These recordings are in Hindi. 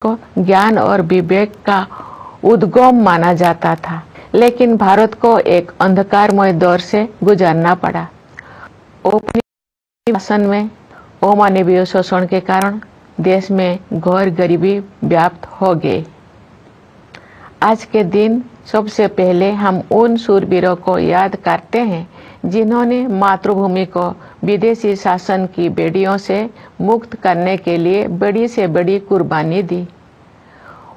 को ज्ञान और विवेक का उद्गम माना जाता था, लेकिन भारत को एक अंधकारमय दौर से गुजरना पड़ा। औपनिवेशिक शासन में अमानवीय शोषण के कारण देश में घोर गरीबी व्याप्त हो गई। आज के दिन सबसे पहले हम उन शूरवीरों को याद करते हैं जिन्होंने मातृभूमि को विदेशी शासन की बेड़ियों से मुक्त करने के लिए बड़ी से बड़ी कुर्बानी दी।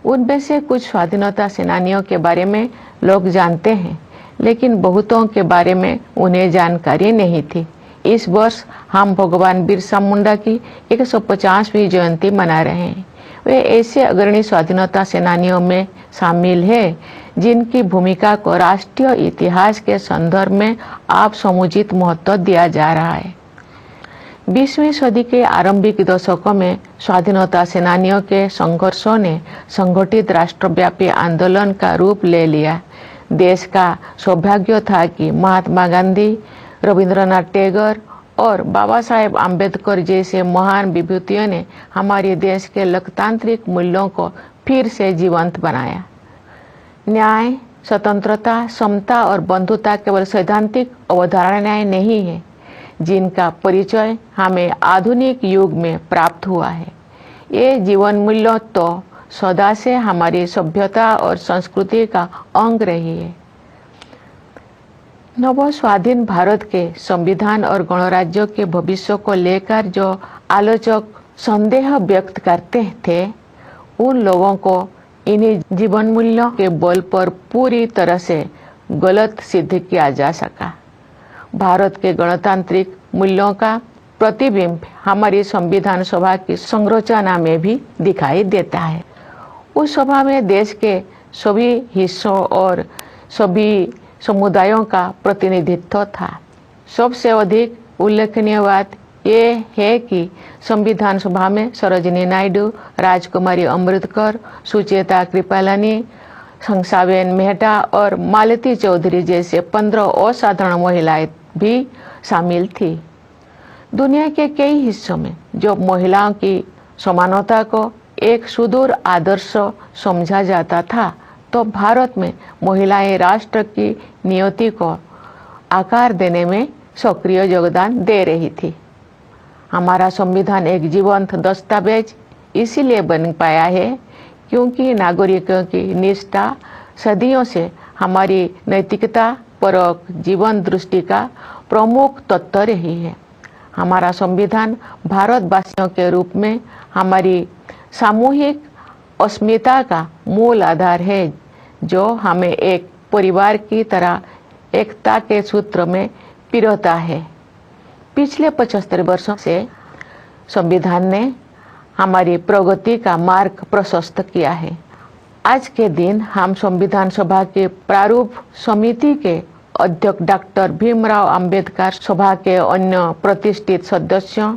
उनमें से कुछ स्वाधीनता सेनानियों के बारे में लोग जानते हैं, लेकिन बहुतों के बारे में उन्हें जानकारी नहीं थी। इस वर्ष हम भगवान बिरसा मुंडा की 150वीं जयंती मना रहे हैं। वे ऐसे अग्रणी स्वाधीनता सेनानियों में शामिल हैं जिनकी भूमिका को राष्ट्रीय इतिहास के संदर्भ में आप समुचित महत्व दिया जा रहा है। 20वीं सदी के आरंभिक दशकों में स्वाधीनता सेनानियों के संघर्षों ने संगठित राष्ट्रव्यापी आंदोलन का रूप ले लिया। देश का सौभाग्य था कि महात्मा गांधी, रविंद्रनाथ टैगोर और बाबा साहेब आम्बेडकर जैसे महान विभूतियों ने हमारे देश के लोकतांत्रिक मूल्यों को फिर से जीवंत बनाया। न्याय, स्वतंत्रता, समता और बंधुता केवल सैद्धांतिक अवधारणाएं नहीं है, जिनका परिचय हमें आधुनिक युग में प्राप्त हुआ है। ये जीवन मूल्य तो सदा से हमारी सभ्यता और संस्कृति का अंग रही है। नव स्वाधीन भारत के संविधान और गणराज्य के भविष्य को लेकर जो आलोचक संदेह व्यक्त करते थे, उन लोगों को इन्हीं जीवन मूल्यों के बल पर पूरी तरह से गलत सिद्ध किया जा सका। भारत के गणतांत्रिक मूल्यों का प्रतिबिंब हमारी संविधान सभा की संरचना में भी दिखाई देता है। उस सभा में देश के सभी हिस्सों और सभी समुदायों का प्रतिनिधित्व था। सबसे अधिक उल्लेखनीय बात ये है कि संविधान सभा में सरोजिनी नायडू, राजकुमारी अमृतकर, सुचेता कृपलानी, हंसाबेन मेहता और मालती चौधरी जैसे 15 असाधारण महिलाएं भी शामिल थी। दुनिया के कई हिस्सों में जो महिलाओं की समानता को एक सुदूर आदर्श समझा जाता था, तो भारत में महिलाएं राष्ट्र की नियति को आकार देने में सक्रिय योगदान दे रही थी। हमारा संविधान एक जीवंत दस्तावेज इसीलिए बन पाया है क्योंकि नागरिकों की निष्ठा सदियों से हमारी नैतिकता परक जीवन दृष्टि का प्रमुख तत्व रही है। हमारा संविधान भारतवासियों के रूप में हमारी सामूहिक अस्मिता का मूल आधार है, जो हमें एक परिवार की तरह एकता के सूत्र में पिरोता है। पिछले 75 वर्षों से संविधान ने हमारी प्रगति का मार्ग प्रशस्त किया है। आज के दिन हम संविधान सभा के प्रारूप समिति के अध्यक्ष डॉक्टर भीमराव अंबेडकर, सभा के अन्य प्रतिष्ठित सदस्यों,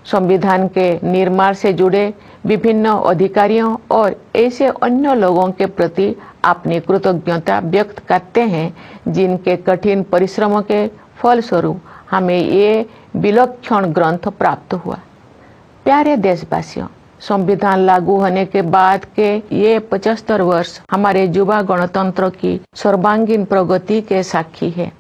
संविधान के निर्माण से जुड़े विभिन्न अधिकारियों और ऐसे अन्य लोगों के प्रति अपनी कृतज्ञता व्यक्त करते हैं जिनके कठिन परिश्रमों के फलस्वरूप हमें ये विलक्षण ग्रंथ प्राप्त हुआ। प्यारे देशवासियों, संविधान लागू होने के बाद के ये 75 वर्ष हमारे युवा गणतंत्र की सर्वांगीण प्रगति के साक्षी है।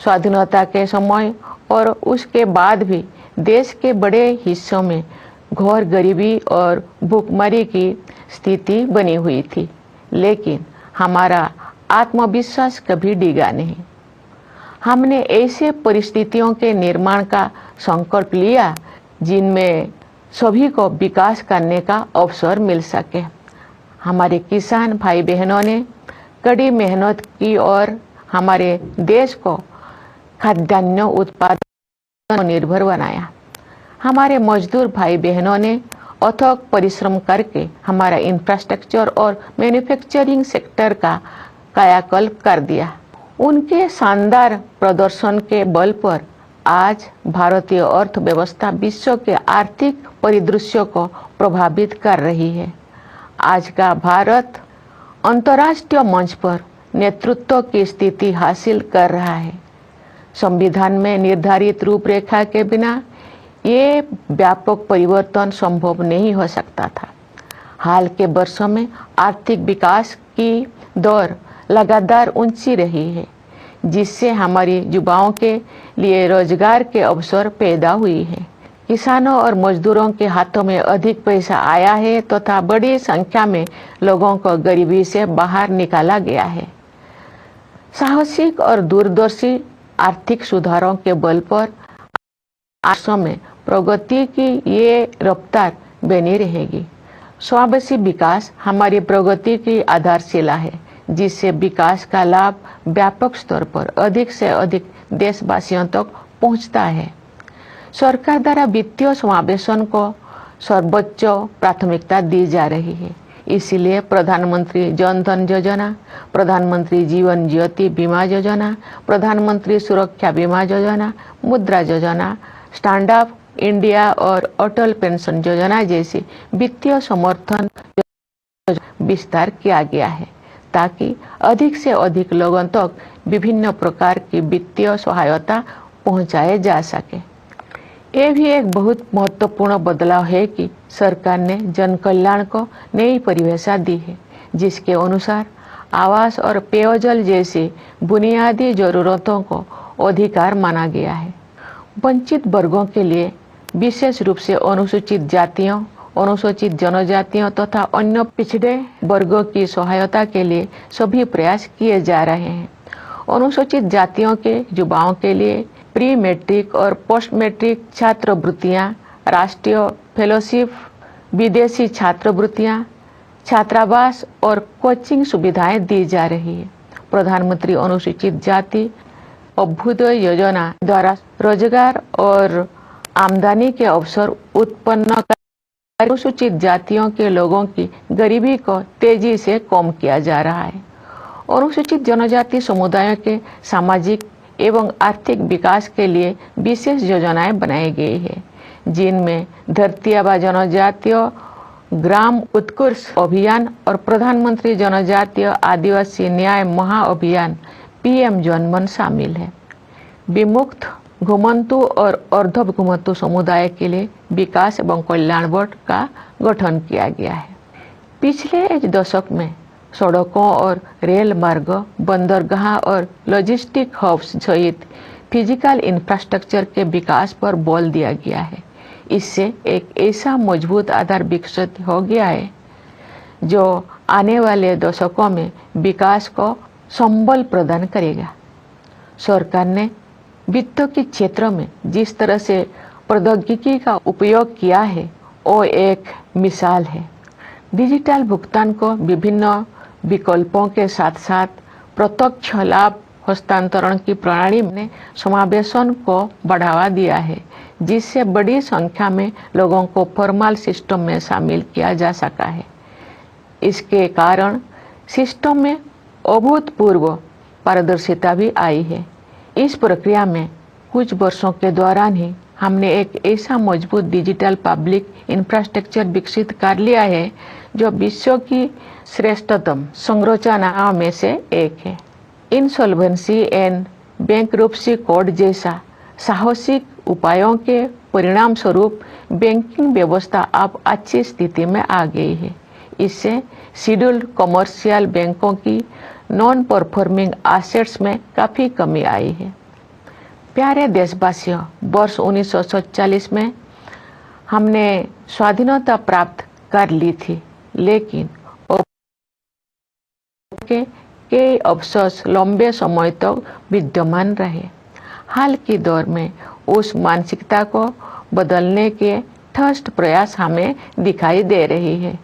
स्वाधीनता के समय और उसके बाद भी देश के बड़े हिस्सों में घोर गरीबी और भूखमरी की स्थिति बनी हुई थी, लेकिन हमारा आत्मविश्वास कभी डिगा नहीं। हमने ऐसे परिस्थितियों के निर्माण का संकल्प लिया जिनमें सभी को विकास करने का अवसर मिल सके। हमारे किसान भाई बहनों ने कड़ी मेहनत की और हमारे देश को खाद्यान्न उत्पादन पर निर्भर बनाया। हमारे मजदूर भाई बहनों ने अथक परिश्रम करके हमारा इंफ्रास्ट्रक्चर और मैन्युफैक्चरिंग सेक्टर का कायाकल्प कर दिया। उनके शानदार प्रदर्शन के बल पर आज भारतीय अर्थव्यवस्था विश्व के आर्थिक परिदृश्य को प्रभावित कर रही है। आज का भारत अंतर्राष्ट्रीय मंच पर नेतृत्व की स्थिति हासिल कर रहा है। संविधान में निर्धारित रूपरेखा के बिना ये व्यापक परिवर्तन संभव नहीं हो सकता था। हाल के वर्षों में आर्थिक विकास की दर लगातार ऊंची रही है, जिससे हमारी युवाओं के लिए रोजगार के अवसर पैदा हुई है। किसानों और मजदूरों के हाथों में अधिक पैसा आया है तथा बड़ी संख्या में लोगों को गरीबी से बाहर निकाला गया है। साहसिक और दूरदर्शी आर्थिक सुधारों के बल पर आसों में प्रगति की ये रफ्तार बनी रहेगी। समावेशी विकास हमारी प्रगति की आधारशिला है, जिससे विकास का लाभ व्यापक स्तर पर अधिक से अधिक देशवासियों तक पहुंचता है। सरकार द्वारा वित्तीय समावेशन को सर्वोच्च प्राथमिकता दी जा रही है। इसलिए प्रधानमंत्री जन धन योजना, प्रधानमंत्री जीवन ज्योति बीमा योजना, प्रधानमंत्री सुरक्षा बीमा योजना, मुद्रा योजना, स्टैंड अप इंडिया और अटल पेंशन योजना जैसी वित्तीय समर्थन विस्तार किया गया है, ताकि अधिक से अधिक लोगों तक विभिन्न प्रकार की वित्तीय सहायता पहुंचाए जा सके। ये भी एक बहुत महत्वपूर्ण बदलाव है कि सरकार ने जन कल्याण को नई परिभाषा दी है, जिसके अनुसार आवास और पेयजल जैसी बुनियादी जरूरतों को अधिकार माना गया है। वंचित वर्गों के लिए, विशेष रूप से अनुसूचित जातियों, अनुसूचित जनजातियों तथा अन्य पिछड़े वर्गों की सहायता के लिए सभी प्रयास किए जा रहे हैं। अनुसूचित जातियों के युवाओं के लिए प्री मैट्रिक और पोस्ट मैट्रिक छात्रवृत्तियां, राष्ट्रीय फेलोशिप, विदेशी छात्रवृत्तियां, छात्रावास और कोचिंग सुविधाएं दी जा रही है। प्रधानमंत्री अनुसूचित जाति अभ्युदय योजना द्वारा रोजगार और आमदनी के अवसर उत्पन्न कर अनुसूचित जातियों के लोगों की गरीबी को तेजी से कम किया जा रहा है। अनुसूचित जनजाति समुदायों के सामाजिक एवं आर्थिक विकास के लिए विशेष योजनाएं बनाई गई है, जिनमें धरती आबा जनजातीय ग्राम उत्कर्ष अभियान और प्रधानमंत्री जनजातीय आदिवासी न्याय महाअभियान PM जनमन शामिल है। विमुक्त घुमंतु और अर्ध घुमंतु समुदाय के लिए विकास एवं कल्याण बोर्ड का गठन किया गया है। पिछले एक दशक में सड़कों और रेल मार्ग, बंदरगाह और लॉजिस्टिक हब्स सहित फिजिकल इंफ्रास्ट्रक्चर के विकास पर बल दिया गया है। इससे एक ऐसा मजबूत आधार विकसित हो गया है जो आने वाले दशकों में विकास को संबल प्रदान करेगा। सरकार ने वित्त के क्षेत्र में जिस तरह से प्रौद्योगिकी का उपयोग किया है, वो एक मिसाल है। डिजिटल भुगतान को विभिन्न विकल्पों के साथ साथ प्रत्यक्ष लाभ हस्तांतरण की प्रणाली ने समावेशन को बढ़ावा दिया है, जिससे बड़ी संख्या में लोगों को फॉर्मल सिस्टम में शामिल किया जा सका है। इसके कारण सिस्टम में अभूतपूर्व पारदर्शिता भी आई है। इस प्रक्रिया में कुछ वर्षों के दौरान ही हमने एक ऐसा मजबूत डिजिटल पब्लिक इंफ्रास्ट्रक्चर विकसित कर लिया है जो विश्व की श्रेष्ठतम संरचनाओं में से एक है। इंसॉल्वेंसी एंड बैंकरप्सी कोड जैसा साहसिक उपायों के परिणाम स्वरूप बैंकिंग व्यवस्था अब अच्छी स्थिति में आ गई है। इससे शेड्यूल्ड कमर्शियल बैंकों की नॉन परफॉर्मिंग एसेट्स में काफ़ी कमी आई है। प्यारे देशवासियों, वर्ष 1947 में हमने स्वाधीनता प्राप्त कर ली थी, लेकिन कई अफसोस लंबे समय तक विद्यमान रहे। हाल के दौर में उस मानसिकता को बदलने के ठोस प्रयास हमें दिखाई दे रही है।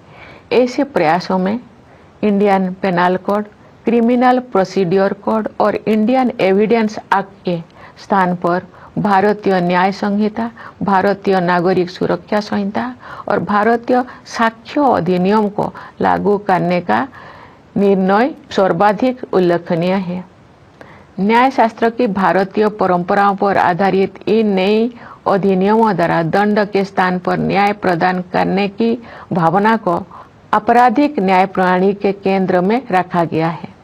ऐसे प्रयासों में Indian penal code, criminal procedure code और इंडियन एविडेंस एक्ट के स्थान पर भारतीय न्याय संहिता, भारतीय नागरिक सुरक्षा संहिता और भारतीय साक्ष्य अधिनियम को लागू करने का निर्णय सर्वाधिक उल्लेखनीय है। न्याय शास्त्र की भारतीय परंपराओं पर आधारित इन नई अधिनियमों द्वारा दंड के स्थान पर न्याय प्रदान करने की भावना को आपराधिक न्याय प्रणाली के केंद्र में रखा गया है।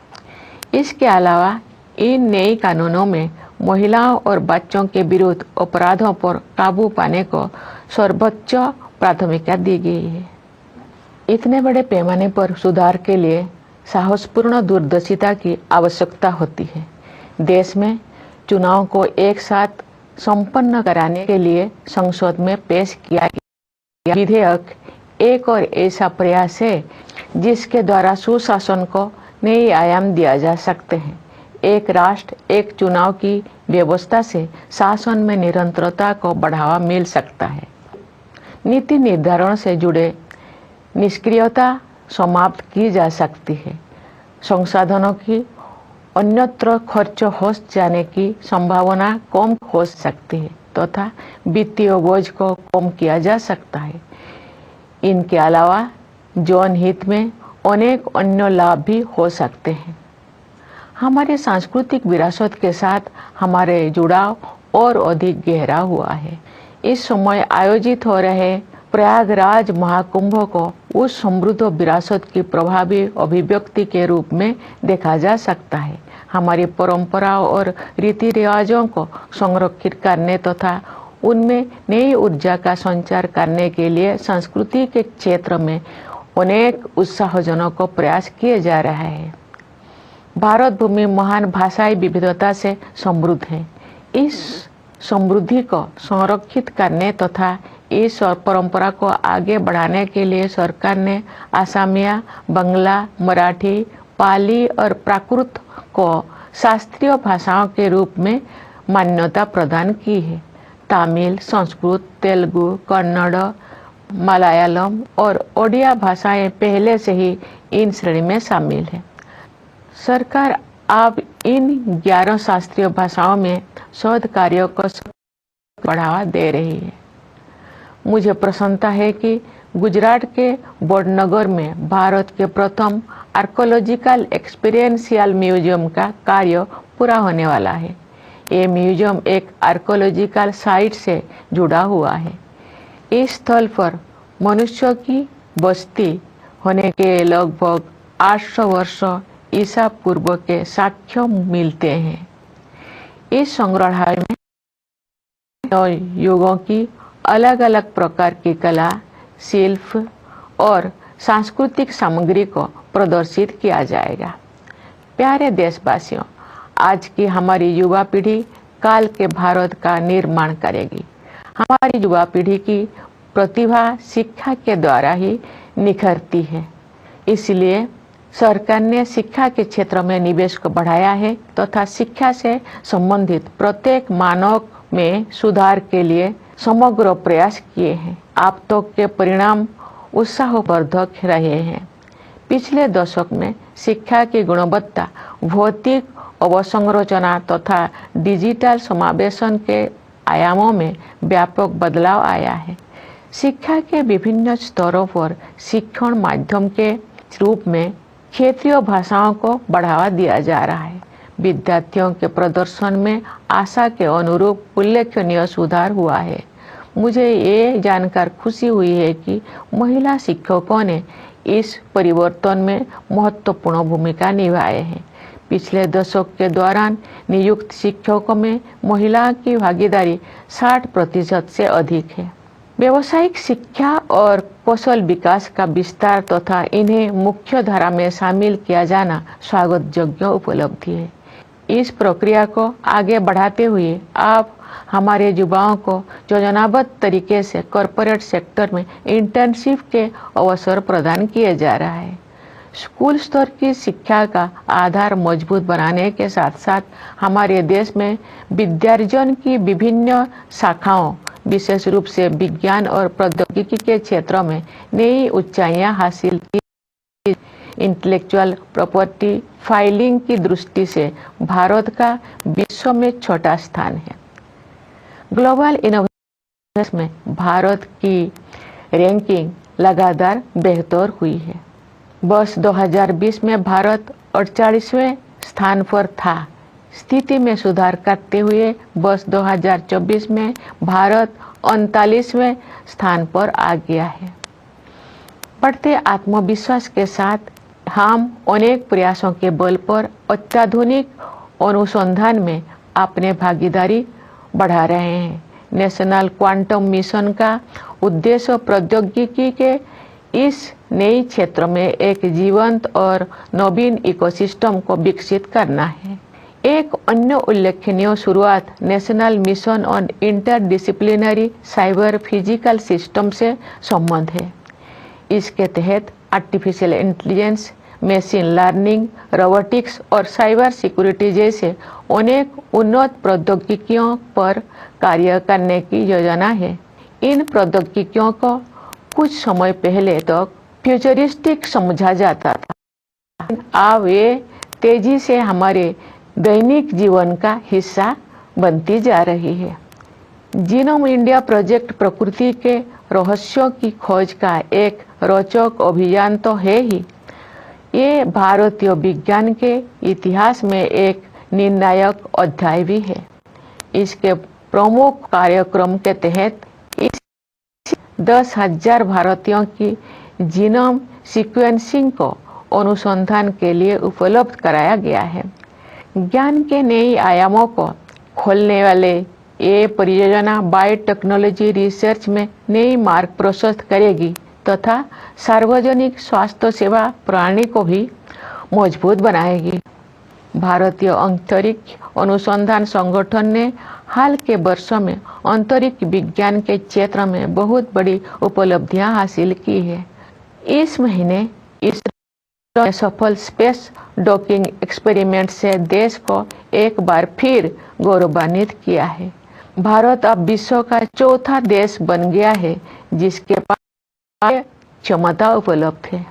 इसके अलावा इन नए कानूनों में महिलाओं और बच्चों के विरुद्ध अपराधों पर काबू पाने को सर्वोच्च प्राथमिकता दी गई है। इतने बड़े पैमाने पर सुधार के लिए साहसपूर्ण दूरदर्शिता की आवश्यकता होती है। देश में चुनाव को एक साथ संपन्न कराने के लिए संसद में पेश किया गया विधेयक एक और ऐसा प्रयास है जिसके द्वारा सुशासन को नई आयाम दिया जा सकते हैं। एक राष्ट्र एक चुनाव की व्यवस्था से शासन में निरंतरता को बढ़ावा मिल सकता है। नीति निर्धारण से जुड़े निष्क्रियता समाप्त की जा सकती है। संसाधनों की अन्यत्र खर्च हो जाने की संभावना कम हो सकती है तथा वित्तीय बोझ को कम किया जा सकता है। इनके अलावा जन हित में अनेक अन्य लाभ भी हो सकते हैं। हमारे सांस्कृतिक विरासत के साथ हमारे जुड़ाव और अधिक गहरा हुआ है। इस समय आयोजित हो रहे प्रयागराज महाकुंभ को उस समृद्ध विरासत की प्रभावी अभिव्यक्ति के रूप में देखा जा सकता है। हमारी परंपराओं और रीति रिवाजों को संरक्षित करने तथा उनमें नई ऊर्जा का संचार करने के लिए संस्कृति के क्षेत्र में अनेक उत्साहजनक प्रयास किए जा रहे हैं। भारत भूमि महान भाषाई विविधता से समृद्ध है। इस समृद्धि को संरक्षित करने तथा इस परंपरा को आगे बढ़ाने के लिए सरकार ने असमिया, बंगला, मराठी, पाली और प्राकृत को शास्त्रीय भाषाओं के रूप में मान्यता प्रदान की है। तमिल, संस्कृत, तेलुगु, कन्नड़, मलयालम और ओडिया भाषाएं पहले से ही इन श्रेणी में शामिल है। सरकार अब इन 11 शास्त्रीय भाषाओं में शोध कार्यों को बढ़ावा दे रही है। मुझे प्रसन्नता है कि गुजरात के वडनगर में भारत के प्रथम आर्कोलॉजिकल एक्सपीरियंशियल म्यूजियम का कार्य पूरा होने वाला है। ये म्यूजियम एक आर्कोलॉजिकल साइट से जुड़ा हुआ है। इस स्थल पर मनुष्यों की बस्ती होने के लगभग 800 वर्ष ईसा पूर्व के साक्ष्य मिलते हैं। इस संग्रहालय में युगों की अलग अलग प्रकार की कला, शिल्प और सांस्कृतिक सामग्री को प्रदर्शित किया जाएगा। प्यारे देशवासियों, आज की हमारी युवा पीढ़ी काल के भारत का निर्माण करेगी। हमारी युवा पीढ़ी की प्रतिभा शिक्षा के द्वारा ही निखरती है। इसलिए सरकार ने शिक्षा के क्षेत्र में निवेश को बढ़ाया है तथा शिक्षा से संबंधित प्रत्येक मानव में सुधार के लिए समग्र प्रयास किए हैं। अब तक के परिणाम उत्साहवर्धक रहे हैं। पिछले दशक में शिक्षा की गुणवत्ता, भौतिक अवसंरचना तथा डिजिटल समावेशन के आयामों में व्यापक बदलाव आया है। शिक्षा के विभिन्न स्तरों पर शिक्षण माध्यम के रूप में क्षेत्रीय भाषाओं को बढ़ावा दिया जा रहा है। विद्यार्थियों के प्रदर्शन में आशा के अनुरूप उल्लेखनीय सुधार हुआ है। मुझे ये जानकर खुशी हुई है कि महिला शिक्षकों ने इस परिवर्तन में महत्वपूर्ण भूमिका निभाई है। पिछले दशक के दौरान नियुक्त शिक्षकों में महिला की भागीदारी 60% से अधिक है। व्यावसायिक शिक्षा और कौशल विकास का विस्तार तथा इन्हें मुख्य धारा में शामिल किया जाना स्वागत योग्य उपलब्धि है। इस प्रक्रिया को आगे बढ़ाते हुए आप हमारे युवाओं को योजनाबद्ध तरीके से कॉरपोरेट सेक्टर में इंटर्नशिप के अवसर प्रदान किए जा रहा है। स्कूल स्तर की शिक्षा का आधार मजबूत बनाने के साथ साथ हमारे देश में विद्यार्जन की विभिन्न शाखाओं, विशेष रूप से विज्ञान और प्रौद्योगिकी के क्षेत्रों में नई ऊंचाइयां हासिल की। इंटेलेक्चुअल प्रॉपर्टी फाइलिंग की दृष्टि से भारत का विश्व में छोटा स्थान है। ग्लोबल इनोवेशन में भारत की रैंकिंग लगातार बेहतर हुई है। वर्ष 2020 में भारत 48वें स्थान पर था। स्थिति में सुधार करते हुए वर्ष 2024 में भारत 39वें स्थान पर आ गया है। बढ़ते आत्मविश्वास के साथ हम अनेक प्रयासों के बल पर अत्याधुनिक अनुसंधान में अपने भागीदारी बढ़ा रहे हैं। नेशनल क्वांटम मिशन का उद्देश्य प्रौद्योगिकी के इस नई क्षेत्र में एक जीवंत और नवीन इकोसिस्टम को विकसित करना है। एक अन्य उल्लेखनीय शुरुआत national mission on interdisciplinary cyber physical system से संबंध है। इसके तहत artificial intelligence, machine learning, robotics और साइबर सिक्योरिटी जैसे अनेक उन्नत प्रौद्योगिकियों पर कार्य करने की योजना है। इन प्रौद्योगिकियों को कुछ समय पहले तक फ्यूचरिस्टिक समझा जाता था, अब ये तेजी से हमारे दैनिक जीवन का हिस्सा बनती जा रही है। जीनोम इंडिया प्रोजेक्ट प्रकृति के रहस्यों की खोज का एक रोचक अभियान तो है ही, ये भारतीय विज्ञान के इतिहास में एक निर्णायक अध्याय भी है। इसके प्रमुख कार्यक्रम के तहत इस 10,000 भारतीयों की जीनोम सीक्वेंसिंग को अनुसंधान के लिए उपलब्ध कराया गया है। ज्ञान के नए आयामों को खोलने वाले ये परियोजना बायोटेक्नोलॉजी रिसर्च में नई मार्ग प्रशस्त करेगी तथा सार्वजनिक स्वास्थ्य सेवा प्रणाली को भी मजबूत बनाएगी। भारतीय अंतरिक्ष अनुसंधान संगठन ने हाल के वर्षों में अंतरिक्ष विज्ञान के क्षेत्र में बहुत बड़ी उपलब्धियां हासिल की है। इस महीने इस सफल स्पेस डॉकिंग एक्सपेरिमेंट से देश को एक बार फिर गौरवान्वित किया है। भारत अब विश्व का चौथा देश बन गया है जिसके पास क्षमता उपलब्ध है।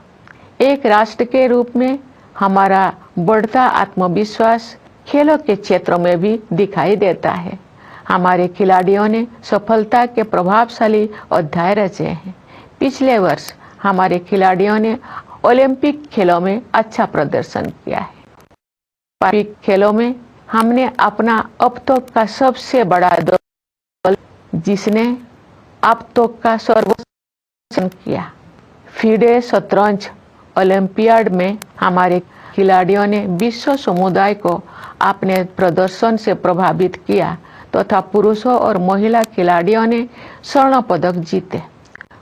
एक राष्ट्र के रूप में हमारा बढ़ता आत्मविश्वास खेलों के क्षेत्र में भी दिखाई देता है। हमारे खिलाड़ियों ने सफलता के प्रभावशाली अध्याय रचे हैं। पिछले वर्ष हमारे खिलाड़ियों ने ओलंपिक खेलों में अच्छा प्रदर्शन किया है। ओलंपिक खेलों में हमने अपना अब तक का सबसे बड़ा दल जिसने अब तक का सर्वोच्च किया। फीडे शतरंज ओलंपियाड में हमारे खिलाड़ियों ने विश्व समुदाय को अपने प्रदर्शन से प्रभावित किया तथा पुरुषों और महिला खिलाड़ियों ने स्वर्ण पदक जीते।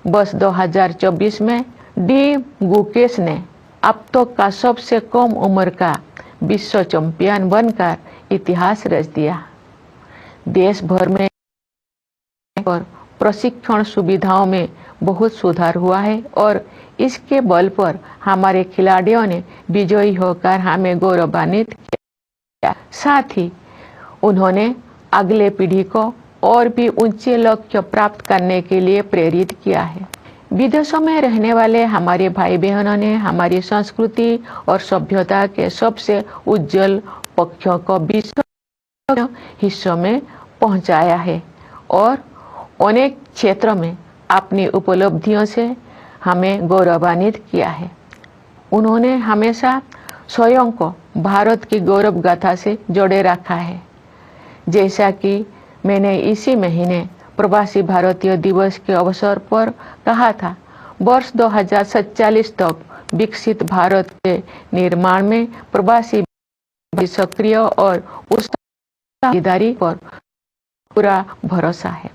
वर्ष 2024 में डी गुकेश ने अब तक का सबसे कम उम्र का विश्व चैंपियन बनकर इतिहास रच दिया। देश भर में और प्रशिक्षण सुविधाओं में बहुत सुधार हुआ है और इसके बल पर हमारे खिलाड़ियों ने विजयी होकर हमें गौरवान्वित किया। साथ ही उन्होंने अगले पीढ़ी को और भी ऊंचे लक्ष्य प्राप्त करने के लिए प्रेरित किया है। विदेशों में रहने वाले हमारे भाई बहनों ने हमारी संस्कृति और सभ्यता के सबसे उज्जवल पक्षों को विश्व हिस्सों में पहुंचाया है और अनेक क्षेत्रों में अपनी उपलब्धियों से हमें गौरवान्वित किया है। उन्होंने हमेशा स्वयं को भारत की गौरव गाथा से जोड़े रखा है। जैसा कि मैंने इसी महीने प्रवासी भारतीय दिवस के अवसर पर कहा था, वर्ष 2047 तक विकसित भारत के निर्माण में प्रवासी सक्रिय और उस भागीदारी पर पूरा भरोसा है।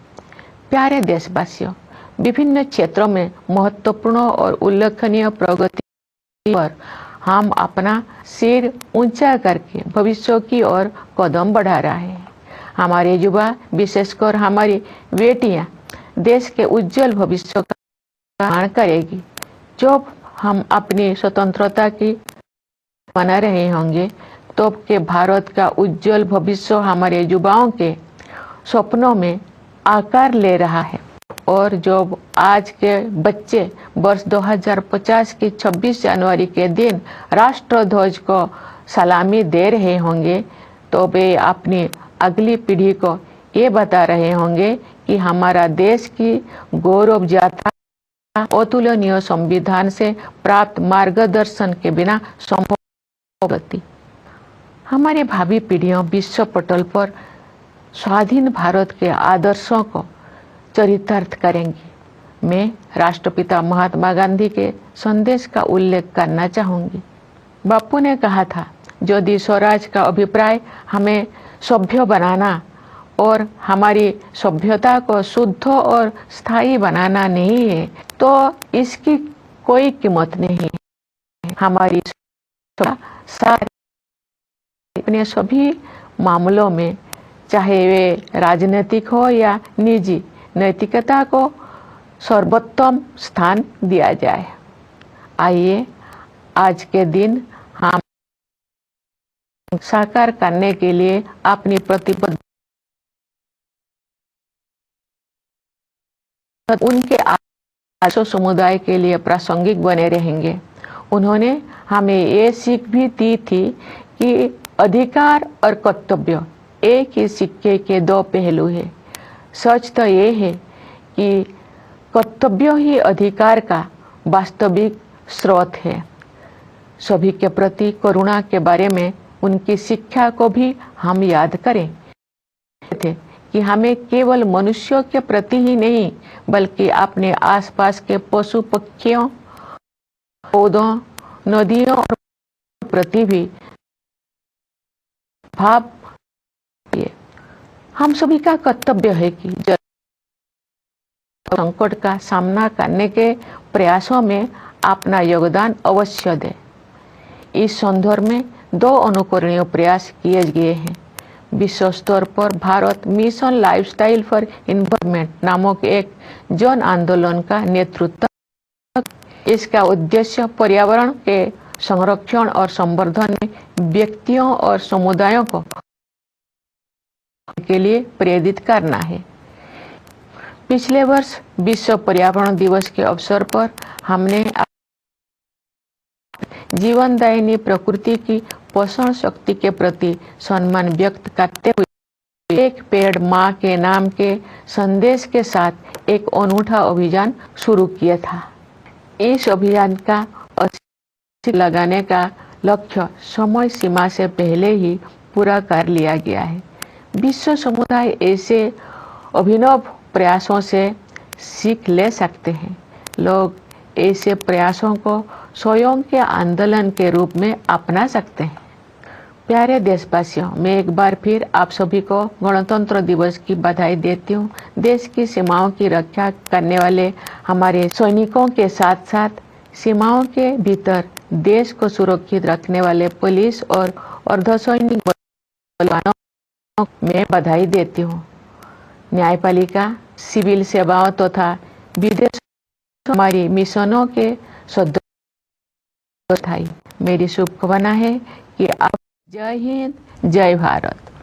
प्यारे देशवासियों, विभिन्न क्षेत्रों में महत्वपूर्ण और उल्लेखनीय प्रगति पर हम अपना सिर ऊंचा करके भविष्य की ओर कदम बढ़ा रहे हैं। हमारे युवा, विशेषकर हमारी बेटियां, देश के उज्जवल भविष्य का निर्माण करेगी। जब हम अपनी स्वतंत्रता की मना रहे होंगे तब के भारत का उज्जवल भविष्य हमारे युवाओं के सपनों में आकार ले रहा है और जब आज के बच्चे वर्ष 2050 की 26 जनवरी के दिन राष्ट्रध्वज को सलामी दे रहे होंगे तो वे अपनी अगली पीढ़ी को ये बता रहे होंगे कि हमारा देश की गौरव यात्रा अतुलनीय संविधान से प्राप्त मार्गदर्शन के बिना संभव होती। हमारी भावी पीढ़ियां विश्व पटल पर स्वाधीन भारत के आदर्शों को चरितार्थ करेंगी। मैं राष्ट्रपिता महात्मा गांधी के संदेश का उल्लेख करना चाहूंगी। बापू ने कहा था, यदि स्वराज का अभिप्राय हमें सभ्य बनाना और हमारी सभ्यता को शुद्ध और स्थायी बनाना नहीं है तो इसकी कोई कीमत नहीं है। हमारी सारे अपने सभी मामलों में, चाहे वे राजनीतिक हो या निजी, नैतिकता को सर्वोत्तम स्थान दिया जाए। आइए आज के दिन हम साकार करने के लिए अपनी प्रतिबद्धता उनके आदर्शों समुदाय के लिए प्रासंगिक बने रहेंगे। उन्होंने हमें ये सीख भी दी थी कि अधिकार और कर्तव्य एक ही सिक्के के दो पहलू हैं। सच तो ये है कि कर्तव्य ही अधिकार का वास्तविक स्रोत है। सभी के प्रति करुणा के बारे में उनकी शिक्षा को भी हम याद करें थे कि हमें केवल मनुष्यों के प्रति ही नहीं, बल्कि अपने आसपास के पशु पक्षियों, पौधों, नदियों और प्रति भी भाव। हम सभी का कर्तव्य है कि जल संकट का सामना करने के प्रयासों में अपना योगदान अवश्य दें। इस संदर्भ में 2 अनुकरणीय प्रयास किए गए हैं। विश्व स्तर पर Bharat mission lifestyle for environment नामक एक जन आंदोलन का नेतृत्व। इसका उद्देश्य पर्यावरण के संरक्षण और संवर्धन में व्यक्तियों और समुदायों को के लिए प्रेरित करना है। पिछले वर्ष विश्व पर्यावरण दिवस के अवसर पर हमने जीवनदायिनी प्रकृति की पोषण शक्ति के प्रति सम्मान व्यक्त करते हुए एक पेड़ माँ के नाम के संदेश के साथ एक अनूठा अभियान शुरू किया था। इस अभियान का लगाने का लक्ष्य समय सीमा से पहले ही पूरा कर लिया गया है। विश्व समुदाय ऐसे अभिनव प्रयासों से सीख ले सकते हैं। लोग ऐसे प्रयासों को स्वयं के आंदोलन के रूप में अपना सकते हैं। प्यारे देशवासियों, मैं एक बार फिर आप सभी को गणतंत्र दिवस की बधाई देती हूँ। देश की सीमाओं की रक्षा करने वाले हमारे सैनिकों के साथ साथ सीमाओं के भीतर देश को सुरक्षित रखने वाले पुलिस और अर्धसैनिक बलों को मैं बधाई देती हूँ। न्यायपालिका, सिविल सेवाओं तथा विदेश हमारी मिशनों के सदस्य। मेरी शुभकामना है कि आप जय हिंद, जय भारत।